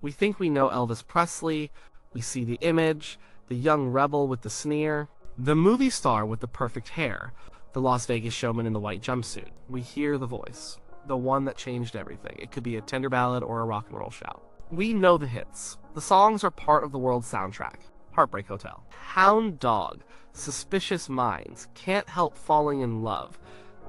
We think we know Elvis Presley, we see the image, the young rebel with the sneer, the movie star with the perfect hair, the Las Vegas showman in the white jumpsuit. We hear the voice, the one that changed everything. It could be a tender ballad or a rock and roll shout. We know the hits. The songs are part of the world's soundtrack. Heartbreak Hotel, Hound Dog, Suspicious Minds, Can't Help Falling in Love.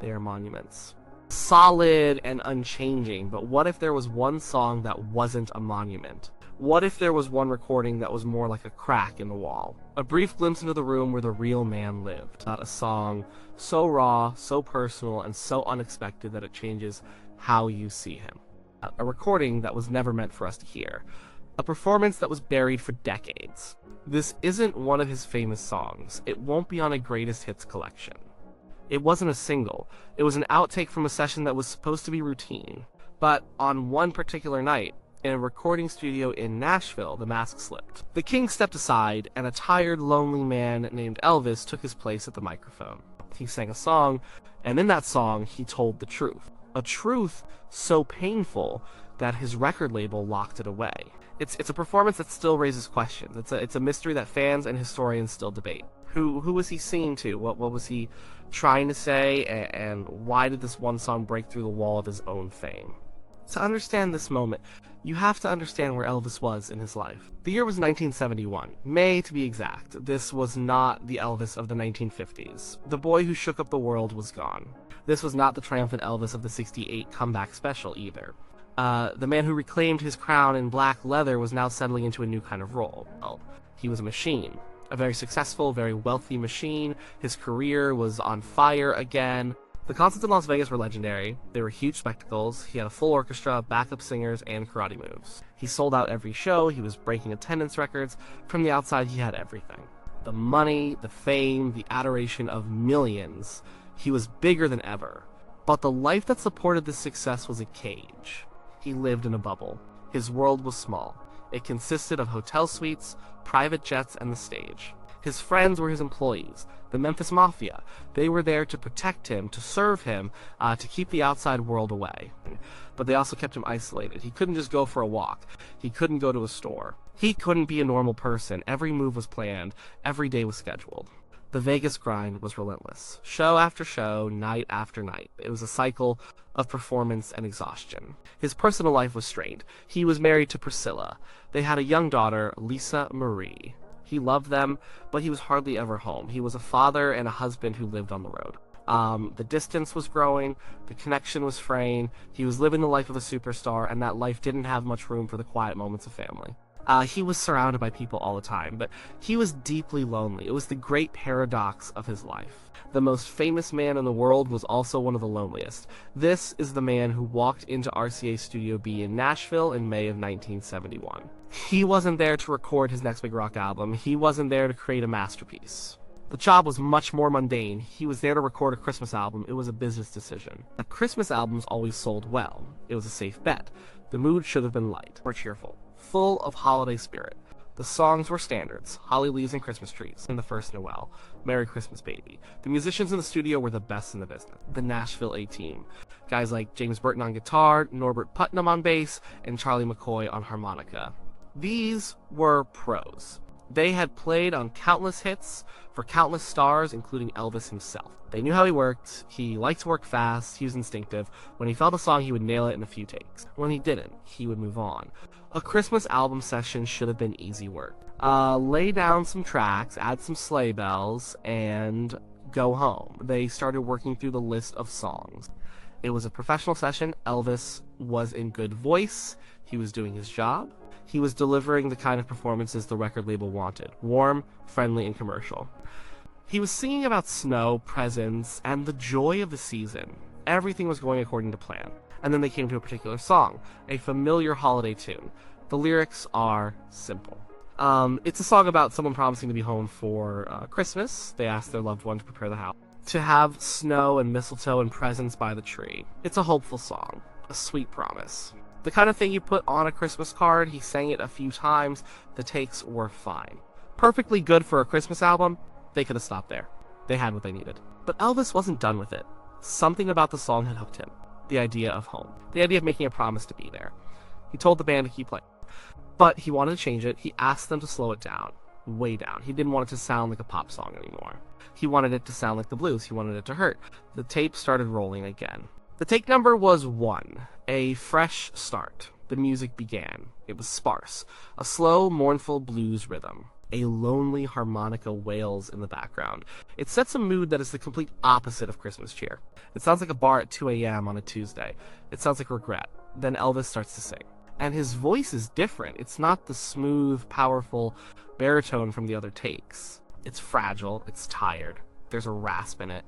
They are monuments. Solid and unchanging, but what if there was one song that wasn't a monument? What if there was one recording that was more like a crack in the wall? A brief glimpse into the room where the real man lived. Not a song so raw, so personal, and so unexpected that it changes how you see him. A recording that was never meant for us to hear. A performance that was buried for decades. This isn't one of his famous songs. It won't be on a greatest hits collection. It wasn't a single. It was an outtake from a session that was supposed to be routine. But on one particular night, in a recording studio in Nashville, the mask slipped. The king stepped aside, and a tired, lonely man named Elvis took his place at the microphone. He sang a song, and in that song, he told the truth. A truth so painful that his record label locked it away. It's a performance that still raises questions. It's a mystery that fans and historians still debate. Who was he singing to? What was he trying to say? And why did this one song break through the wall of his own fame? To understand this moment, you have to understand where Elvis was in his life. The year was 1971, May to be exact. This was not the Elvis of the 1950s. The boy who shook up the world was gone. This was not the triumphant Elvis of the '68 comeback special either. The man who reclaimed his crown in black leather was now settling into a new kind of role. Well, he was a machine. A very successful, very wealthy machine. His career was on fire again. The concerts in Las Vegas were legendary. They were huge spectacles. He had a full orchestra, backup singers, and karate moves. He sold out every show. He was breaking attendance records. From the outside, he had everything. The money, the fame, the adoration of millions. He was bigger than ever. But the life that supported this success was a cage. He lived in a bubble. His world was small. It consisted of hotel suites, private jets, and the stage. His friends were his employees, the Memphis Mafia. They were there to protect him, to serve him, to keep the outside world away. But they also kept him isolated. He couldn't just go for a walk. He couldn't go to a store. He couldn't be a normal person. Every move was planned. Every day was scheduled. The Vegas grind was relentless. Show after show, night after night. It was a cycle of performance and exhaustion. His personal life was strained. He was married to Priscilla. They had a young daughter, Lisa Marie. He loved them, but he was hardly ever home. He was a father and a husband who lived on the road. The distance was growing, the connection was fraying, he was living the life of a superstar, and that life didn't have much room for the quiet moments of family. He was surrounded by people all the time, but he was deeply lonely. It was the great paradox of his life. The most famous man in the world was also one of the loneliest. This is the man who walked into RCA Studio B in Nashville in May of 1971. He wasn't there to record his next big rock album. He wasn't there to create a masterpiece. The job was much more mundane. He was there to record a Christmas album. It was a business decision. The Christmas albums always sold well. It was a safe bet. The mood should have been light or cheerful, full of holiday spirit. The songs were standards: Holly Leaves and Christmas Trees, and The First Noel, Merry Christmas Baby. The musicians in the studio were the best in the business. The Nashville A-Team. Guys like James Burton on guitar, Norbert Putnam on bass, and Charlie McCoy on harmonica. These were pros. They had played on countless hits for countless stars, including Elvis himself. They knew how he worked. He liked to work fast. He was instinctive. When he felt a song, he would nail it in a few takes. When he didn't, he would move on. A Christmas album session should have been easy work. Lay down some tracks, add some sleigh bells, and go home. They started working through the list of songs. It was a professional session. Elvis was in good voice. He was doing his job. He was delivering the kind of performances the record label wanted: warm, friendly, and commercial. He was singing about snow, presents, and the joy of the season. Everything was going according to plan. And then they came to a particular song, a familiar holiday tune. The lyrics are simple. It's a song about someone promising to be home for Christmas. They ask their loved one to prepare the house, to have snow and mistletoe and presents by the tree. It's a hopeful song, a sweet promise. The kind of thing you put on a Christmas card. He sang it a few times. The takes were fine. Perfectly good for a Christmas album. They could have stopped there. They had what they needed. But Elvis wasn't done with it. Something about the song had hooked him. The idea of home. The idea of making a promise to be there. He told the band to keep playing. But he wanted to change it. He asked them to slow it down, way down. He didn't want it to sound like a pop song anymore. He wanted it to sound like the blues. He wanted it to hurt. The tape started rolling again. The take number was 1, a fresh start. The music began. It was sparse, a slow, mournful blues rhythm. A lonely harmonica wails in the background. It sets a mood that is the complete opposite of Christmas cheer. It sounds like a bar at 2 a.m. on a Tuesday. It sounds like regret. Then Elvis starts to sing. And his voice is different. It's not the smooth, powerful baritone from the other takes. It's fragile. It's tired. There's a rasp in it.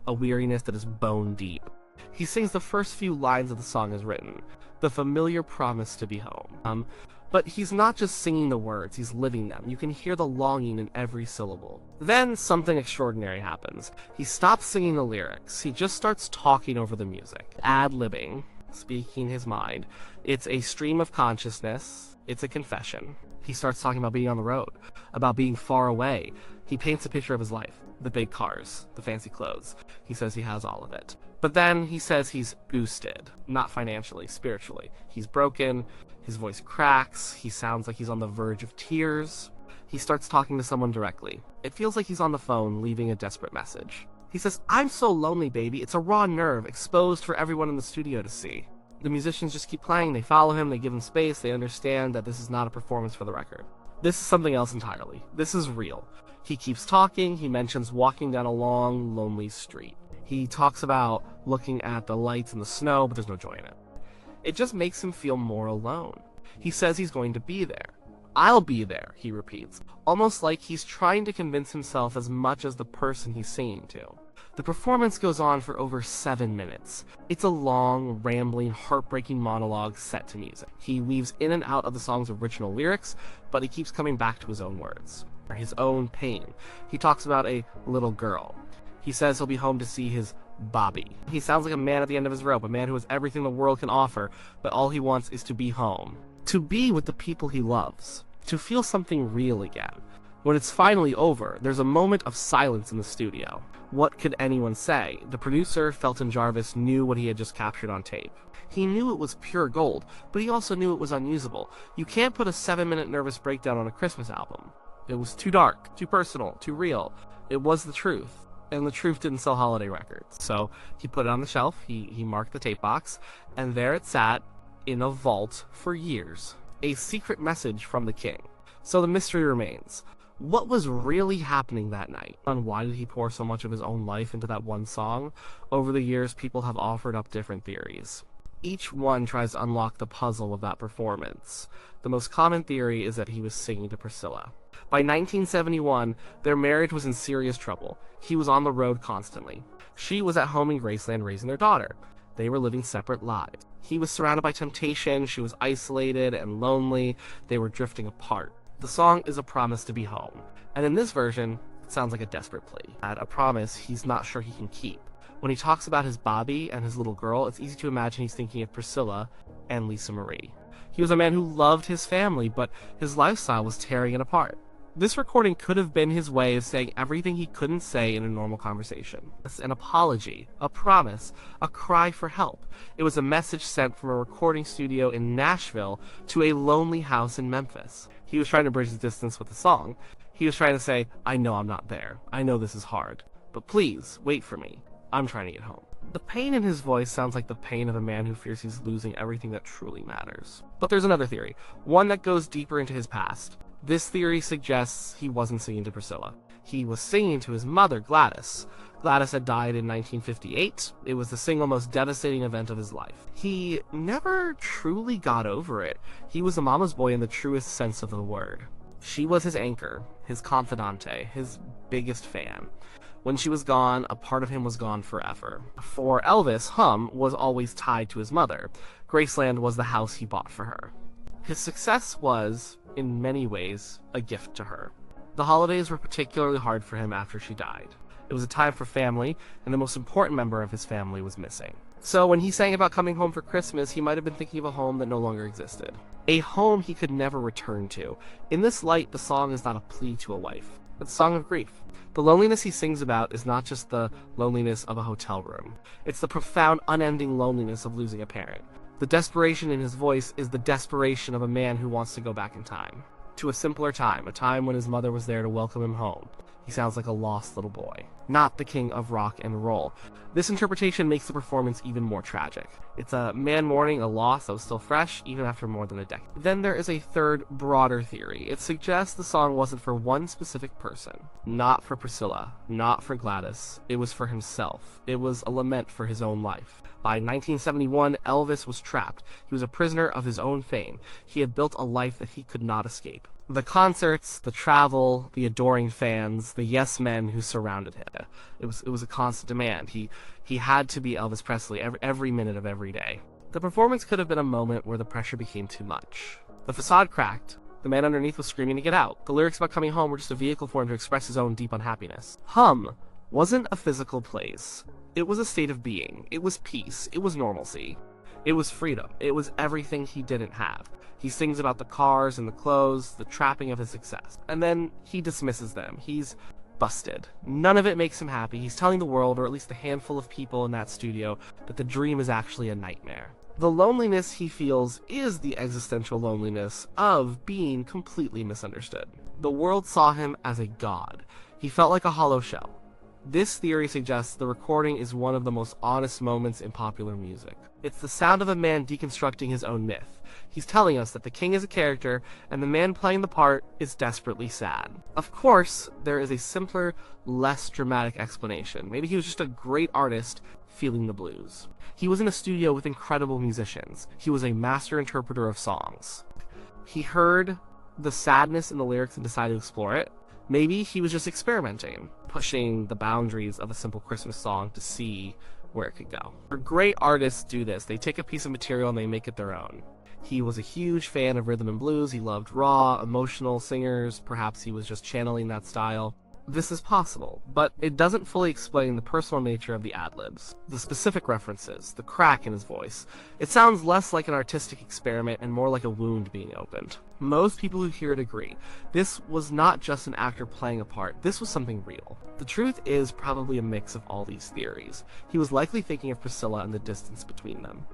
A weariness that is bone deep. He sings the first few lines of the song as written. The familiar promise to be home. But he's not just singing the words, he's living them. You can hear the longing in every syllable. Then something extraordinary happens. He stops singing the lyrics. He just starts talking over the music. Ad-libbing, speaking his mind. It's a stream of consciousness. It's a confession. He starts talking about being on the road, about being far away. He paints a picture of his life. The big cars, the fancy clothes. He says he has all of it. But then he says he's boosted. Not financially, spiritually. He's broken. His voice cracks. He sounds like he's on the verge of tears. He starts talking to someone directly. It feels like he's on the phone, leaving a desperate message. He says, "I'm so lonely, baby. It's a raw nerve, exposed for everyone in the studio to see." The musicians just keep playing. They follow him. They give him space. They understand that this is not a performance for the record. This is something else entirely. This is real. He keeps talking. He mentions walking down a long, lonely street. He talks about looking at the lights and the snow, but there's no joy in it. It just makes him feel more alone. He says he's going to be there. "I'll be there," he repeats, almost like he's trying to convince himself as much as the person he's singing to. The performance goes on for over 7 minutes. It's a long, rambling, heartbreaking monologue set to music. He weaves in and out of the song's original lyrics, but he keeps coming back to his own words, his own pain. He talks about a little girl. He says he'll be home to see his Bobby. He sounds like a man at the end of his rope, a man who has everything the world can offer, but all he wants is to be home. To be with the people he loves. To feel something real again. When it's finally over, there's a moment of silence in the studio. What could anyone say? The producer, Felton Jarvis, knew what he had just captured on tape. He knew it was pure gold, but he also knew it was unusable. You can't put a 7-minute nervous breakdown on a Christmas album. It was too dark, too personal, too real. It was the truth. And the truth didn't sell holiday records. So he put it on the shelf, he marked the tape box, and there it sat in a vault for years. A secret message from the king. So the mystery remains. What was really happening that night? And why did he pour so much of his own life into that one song? Over the years, people have offered up different theories. Each one tries to unlock the puzzle of that performance. The most common theory is that he was singing to Priscilla. By 1971, their marriage was in serious trouble. He was on the road constantly. She was at home in Graceland raising their daughter. They were living separate lives. He was surrounded by temptation. She was isolated and lonely. They were drifting apart. The song is a promise to be home. And in this version, it sounds like a desperate plea. At a promise he's not sure he can keep. When he talks about his Bobby and his little girl, it's easy to imagine he's thinking of Priscilla and Lisa Marie. He was a man who loved his family, but his lifestyle was tearing it apart. This recording could have been his way of saying everything he couldn't say in a normal conversation. It's an apology, a promise, a cry for help. It was a message sent from a recording studio in Nashville to a lonely house in Memphis. He was trying to bridge the distance with the song. He was trying to say, "I know I'm not there. I know this is hard. But please, wait for me. I'm trying to get home." The pain in his voice sounds like the pain of a man who fears he's losing everything that truly matters. But there's another theory, one that goes deeper into his past. This theory suggests he wasn't singing to Priscilla. He was singing to his mother, Gladys. Gladys had died in 1958. It was the single most devastating event of his life. He never truly got over it. He was a mama's boy in the truest sense of the word. She was his anchor, his confidante, his biggest fan. When she was gone, a part of him was gone forever. For Elvis, Hum was always tied to his mother. Graceland was the house he bought for her. His success was, in many ways, a gift to her. The holidays were particularly hard for him after she died. It was a time for family, and the most important member of his family was missing. So when he sang about coming home for Christmas, he might have been thinking of a home that no longer existed. A home he could never return to. In this light, the song is not a plea to a wife. It's a song of grief. The loneliness he sings about is not just the loneliness of a hotel room. It's the profound, unending loneliness of losing a parent, The desperation in his voice is the desperation of a man who wants to go back in time. To a simpler time, a time when his mother was there to welcome him home. He sounds like a lost little boy, not the king of rock and roll. This interpretation makes the performance even more tragic. It's a man mourning a loss that was still fresh, even after more than a decade. Then there is a third, broader theory. It suggests the song wasn't for one specific person. Not for Priscilla, not for Gladys. It was for himself. It was a lament for his own life. By 1971, Elvis was trapped. He was a prisoner of his own fame. He had built a life that he could not escape. The concerts, the travel, the adoring fans, the yes men who surrounded him. It was a constant demand. He had to be Elvis Presley every minute of every day. The performance could have been a moment where the pressure became too much. The facade cracked. The man underneath was screaming to get out. The lyrics about coming home were just a vehicle for him to express his own deep unhappiness. Hum wasn't a physical place. It was a state of being. It was peace. It was normalcy. It was freedom. It was everything he didn't have. He sings about the cars and the clothes, the trapping of his success. And then he dismisses them. He's busted. None of it makes him happy. He's telling the world, or at least a handful of people in that studio, that the dream is actually a nightmare. The loneliness he feels is the existential loneliness of being completely misunderstood. The world saw him as a god. He felt like a hollow shell. This theory suggests the recording is one of the most honest moments in popular music. It's the sound of a man deconstructing his own myth. He's telling us that the king is a character, and the man playing the part is desperately sad. Of course, there is a simpler, less dramatic explanation. Maybe he was just a great artist feeling the blues. He was in a studio with incredible musicians. He was a master interpreter of songs. He heard the sadness in the lyrics and decided to explore it. Maybe he was just experimenting, pushing the boundaries of a simple Christmas song to see where it could go. Great artists do this. They take a piece of material and they make it their own. He was a huge fan of rhythm and blues. He loved raw, emotional singers. Perhaps he was just channeling that style. This is possible, but it doesn't fully explain the personal nature of the ad-libs, the specific references, the crack in his voice. It sounds less like an artistic experiment and more like a wound being opened. Most people who hear it agree. This was not just an actor playing a part. This was something real. The truth is probably a mix of all these theories. He was likely thinking of Priscilla and the distance between them.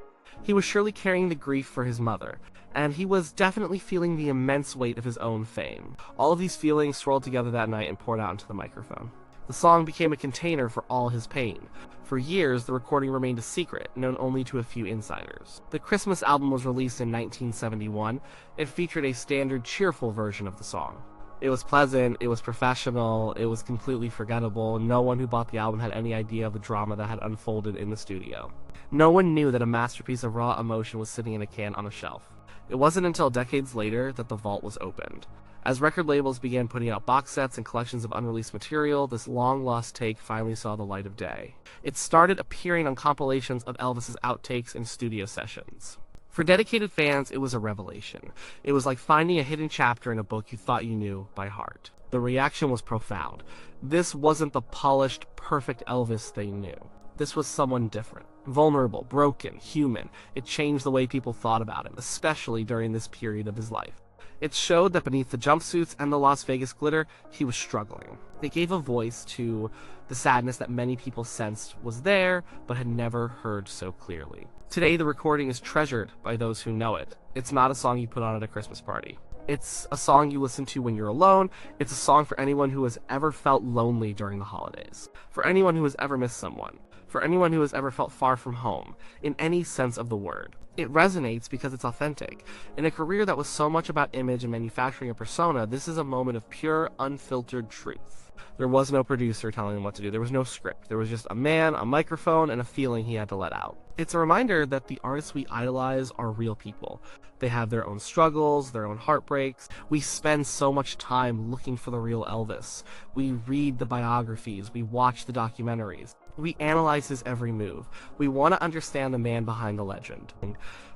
He was surely carrying the grief for his mother, and he was definitely feeling the immense weight of his own fame. All of these feelings swirled together that night and poured out into the microphone. The song became a container for all his pain. For years, the recording remained a secret, known only to a few insiders. The Christmas album was released in 1971. It featured a standard, cheerful version of the song. It was pleasant, it was professional, it was completely forgettable. No one who bought the album had any idea of the drama that had unfolded in the studio. No one knew that a masterpiece of raw emotion was sitting in a can on a shelf. It wasn't until decades later that the vault was opened. As record labels began putting out box sets and collections of unreleased material, this long-lost take finally saw the light of day. It started appearing on compilations of Elvis's outtakes and studio sessions. For dedicated fans, it was a revelation. It was like finding a hidden chapter in a book you thought you knew by heart. The reaction was profound. This wasn't the polished, perfect Elvis they knew. This was someone different. Vulnerable, broken, human. It changed the way people thought about him, especially during this period of his life. It showed that beneath the jumpsuits and the Las Vegas glitter, he was struggling. It gave a voice to the sadness that many people sensed was there, but had never heard so clearly. Today, the recording is treasured by those who know it. It's not a song you put on at a Christmas party. It's a song you listen to when you're alone. It's a song for anyone who has ever felt lonely during the holidays. For anyone who has ever missed someone. For anyone who has ever felt far from home, in any sense of the word. It resonates because it's authentic. In a career that was so much about image and manufacturing a persona, this is a moment of pure, unfiltered truth. There was no producer telling him what to do. There was no script. There was just a man, a microphone, and a feeling he had to let out. It's a reminder that the artists we idolize are real people. They have their own struggles, their own heartbreaks. We spend so much time looking for the real Elvis. We read the biographies. We watch the documentaries. We analyze his every move. We want to understand the man behind the legend.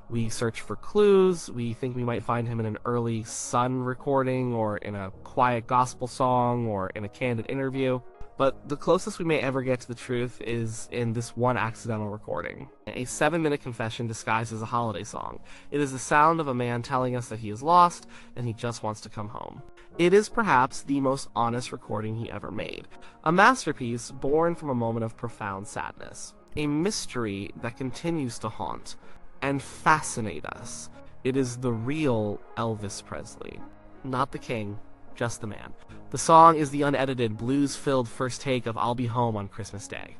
We search for clues. We think we might find him in an early Sun recording, or in a quiet gospel song, or in a candid interview. But the closest we may ever get to the truth is in this one accidental recording. A 7-minute confession disguised as a holiday song. It is the sound of a man telling us that he is lost and he just wants to come home. It is perhaps the most honest recording he ever made. A masterpiece born from a moment of profound sadness. A mystery that continues to haunt and fascinate us. It is the real Elvis Presley. Not the king, just the man. The song is the unedited, blues-filled first take of I'll Be Home on Christmas Day.